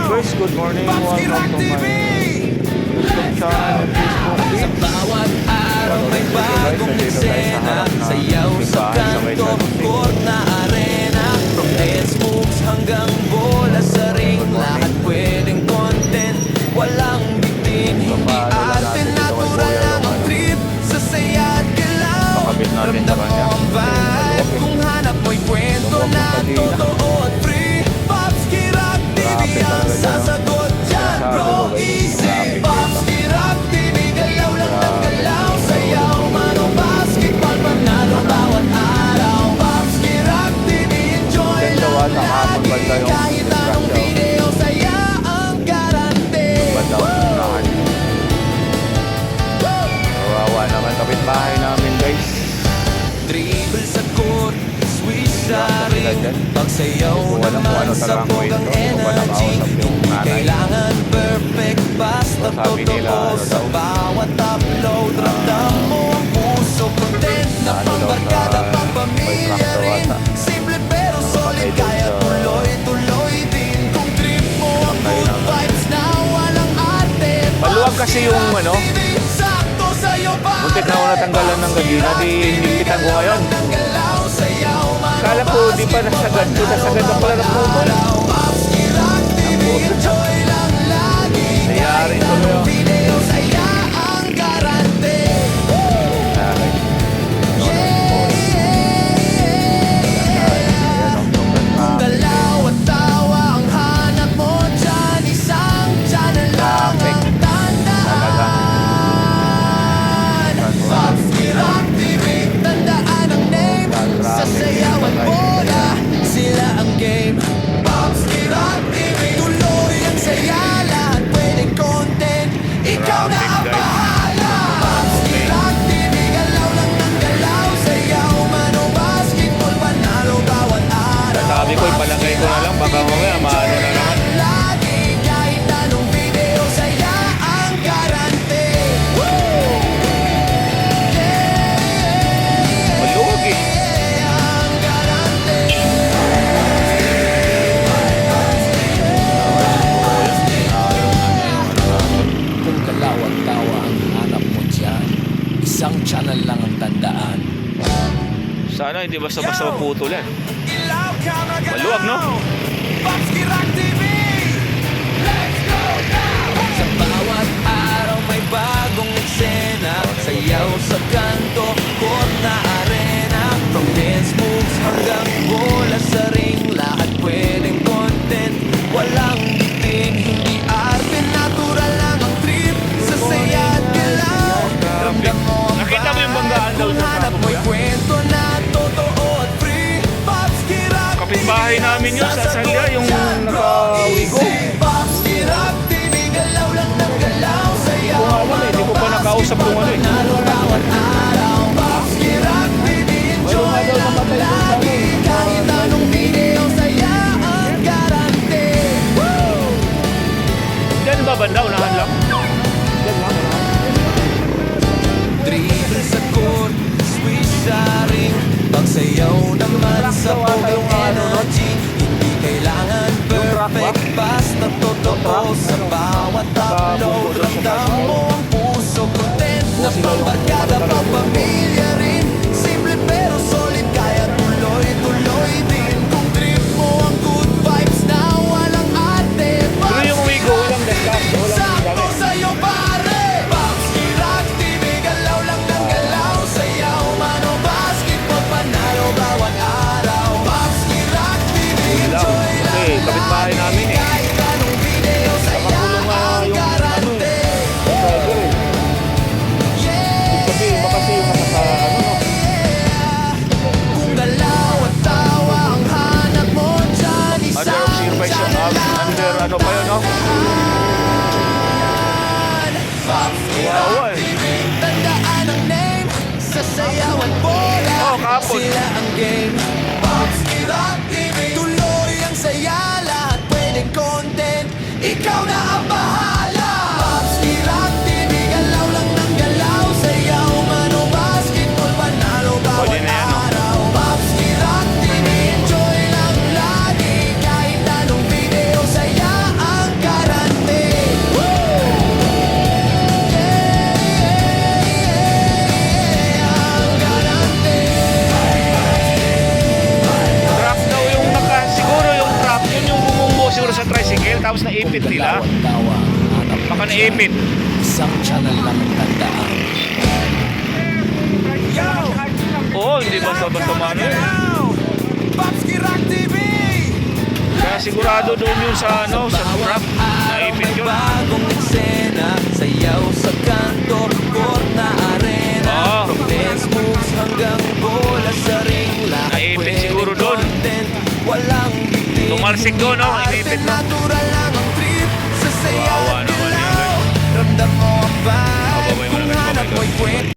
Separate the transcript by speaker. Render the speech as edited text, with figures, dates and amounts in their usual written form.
Speaker 1: Guys, good morning. Welcome to my YouTube channel and Facebook page.
Speaker 2: Bawat araw may bagong eksena, sayaw sa kanto, court na arena. From dance moves hanggang bola sa ring, lahat pwedeng content, walang bitin. Hindi arte, natural lang ang trip, sa saya at galaw. Ramdam mo ang vibe, kung hanap mo'y kwento na totoo at free. Pops Kirap TV ang sasagot dyan, bro, easy. Pops Kirap TV, galaw lang ng galaw, sayaw man o basketball, panalo bawat araw. Pops Kirap TV, enjoy lang lagi, kahit anong video, saya ang garante.
Speaker 1: Kawawa naman kapitbahay namin, guys.
Speaker 2: Dribble sa court, swish sa ring, pagsayaw naman sa pogang energy. Hindi kailangan perfect, basta totoo sa bawat upload. Ramdam mo ang puso, content na pangbarkada, pangpamilya rin. Simple pero solid, kaya tuloy-tuloy din. Kung trip mo ang good vibes na walang arte.
Speaker 1: Maluwag kasi yung ano,
Speaker 2: Sakto sa'yo ba?
Speaker 1: muntik na ako natanggalan ng gagina, di hinipitan ko ngayon. Kala ko di pa nasagad ko, nasagad na pala ng putol. Nangyari tuloy ako.
Speaker 2: Galaw at tawa ang hanap mo dyan, isang channel lang ang tandaan. Pops Kirap TV, tandaan ang name, sa sayaw at bola, sila ang game. Pops Kirap TV, tuloy ang saya, lahat pwedeng content, ikaw na ang bahala. Pops Kirap TV, galaw lang ng galaw, sayaw man o basketball, panalo bawat araw.
Speaker 1: Sabi ko, ipalagay ko na lang, baka mamaya maano na naman.
Speaker 2: Lagi, kahit anong video, saya ang garante.
Speaker 1: Maluwag eh.
Speaker 2: Ang garante. Kung galaw at tawa ang hanap mo dyan, isang channel lang ang tandaan.
Speaker 1: Sana hindi basta-basta maputol yan. Maluwag, no?
Speaker 2: Pops Kirap TV, let's go now! Sa bawat araw may bagong eksena, sayaw sa kanto, court na arena. From dance moves hanggang bola sa ring, lahat pwedeng content, walang bitin. Hindi arte, natural lang ang trip, sa saya at galaw. Ramdam mo ang
Speaker 1: Nakita mo yung banggaan daw
Speaker 2: kung
Speaker 1: sa
Speaker 2: hanap
Speaker 1: Paco,
Speaker 2: mo'y
Speaker 1: kuya?
Speaker 2: kwento na totoo at free. Pops Kirap
Speaker 1: Kapitbahay namin yun sa Salya, yung naka-wigo.
Speaker 2: Pops Kirap TV, galaw lang ng galaw, sayaw
Speaker 1: Kung alam eh, di ko pa nakausap kung ano eh.
Speaker 2: panalo bawat araw. Pops Kirap TV, enjoy lang lagi, kahit anong video, saya ang garante.
Speaker 1: Diyan ba banda? Unahan lang? Diyan lang.
Speaker 2: Dribble sa court, swish sa ring, pagsayaw naman sa pogang energy. Hindi kailangan perfect, basta totoo sa bawat upload. Ramdam mo ang puso, content na pangbarkada, pangpamilya rin. Simple pero solid, kaya tuloy-tuloy din. Kung trip mo ang good vibes na walang arte.
Speaker 1: Pero yung wigo, walang descast, walang
Speaker 2: Sakto
Speaker 1: gamit.
Speaker 2: sa'yo pare. Pops Kirap TV, galaw lang ng galaw, sayaw man o basketball, panalo bawat araw. Pops Kirap TV, enjoy lang
Speaker 1: Kasi kapitbahay namin eh.
Speaker 2: kahit anong video, saya
Speaker 1: Nakakulong nga
Speaker 2: ang
Speaker 1: yung ano
Speaker 2: garante.
Speaker 1: Driver eh. Ibig sabihin, baka kasi yung nasa ano no?
Speaker 2: Kung galaw at tawa ang hanap mo dyan,
Speaker 1: Under
Speaker 2: isang
Speaker 1: observation,
Speaker 2: channel lang
Speaker 1: under ano pa yun no?
Speaker 2: Pops Kirap
Speaker 1: Wawa eh.
Speaker 2: TV, tandaan ang name, sa sayaw at bola,
Speaker 1: Oh, kahapon.
Speaker 2: sila ang game. Pops Kirap TV, tuloy ang saya, lahat pwedeng content, ikaw na ang bahala. Pops Kirap TV, galaw lang ng galaw, sayaw man o basketball, panalo bawat
Speaker 1: Pwede na yan, no?
Speaker 2: araw. Pops Kirap TV, enjoy lang lagi, kahit
Speaker 1: naipit nila. Baka naipit.
Speaker 2: Isang channel lang ang tandaan.
Speaker 1: Oo, hindi basta-basta mano yun.
Speaker 2: Babski Rock TV!
Speaker 1: Kaya sigurado doon yun sa ano, sa trap. Naipit yun.
Speaker 2: Bagong eksena, sayaw sa kanto, court na arena.
Speaker 1: Oo.
Speaker 2: From dance moves hanggang bola sa ring. Lahat
Speaker 1: Naipit
Speaker 2: pwedeng
Speaker 1: siguro doon.
Speaker 2: content, walang bitin.
Speaker 1: Tumalsik doon, no? Inipit na.
Speaker 2: Natural